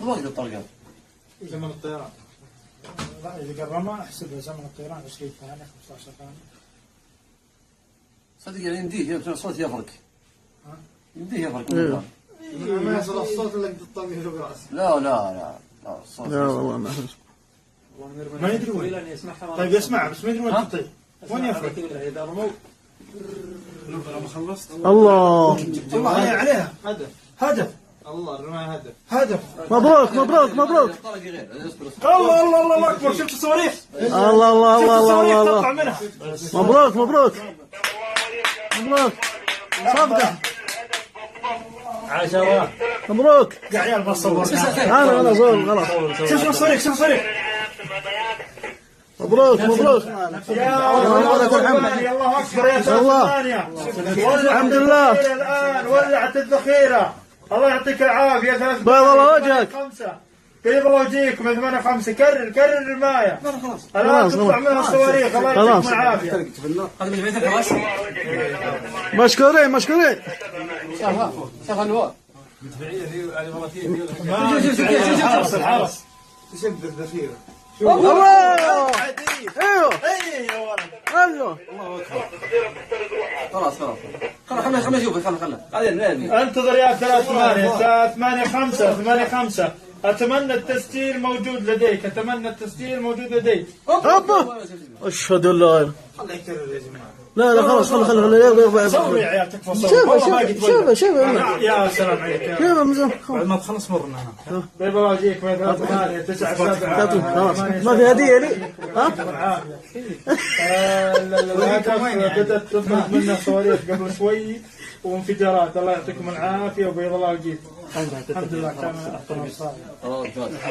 وقت الطلقات زمن الطيران. لا إذا قررنا أحسبها زمن الطيران 20 ثانية 15 ثانية. صدق يعني يمديه الصوت يفرق. يمديه يفرق. ما يصل الصوت إلا قد الطلق يشوف رأسه. لا لا لا لا الصوت. لا والله ما أحس. ما يدري وين. طيب يسمع بس ما يدري وين تطير. وين يفرق؟ إذا رموا لما خلصت. الله. الله هي عليها. هدف. هدف. الله الرماية هدف. هدف. مبروك مبروك مبروك. الله الله الله أكبر شفت الصواريخ. الله الله الله الله تطلع الله. منها. مبروك مبروك مبروك. صفقة. عاش الله. مبروك. يا عيال ما صور. أنا صور غلط. شوف الصواريخ شوف الصواريخ. مبروك مبروك. يا الله أكبر يا ثمانية. الحمد لله. الآن ولعت الذخيرة. الله يعطيك العافية. بيض الله وجهك. 5 بيض الله وجهكم يا 8 5. كرر كرر الرماية. الآن خلاص تطلع منها الصواريخ. الله يعطيكم العافية. مشكورين مشكورين. شاف النوار. الحرس الحرس. تشد الذخيرة. الله. ايوه اي يا ولد. ايوه. خلاص خلنا نشوف خلنا بعدين انتظر يا 8 5 8 5. اتمنى التسجيل موجود لديك. اتمنى التسجيل موجود لديك. هوبا. اشهد ان لا اله. الله يكرر يا جماعة. لا لا خلاص خلي صور يا عيال تكفى صور. شوفه يا سلام عليك. بعد ما تخلص مرنا هنا. بيض الله وجهك 8 9 7 ما في هديه لي. ها بدأت تطلع منها صواريخ قبل شوي وانفجارات. الله يعطيكم العافية وبيض الله وجهكم. الحمد لله كان أحسن الصالح.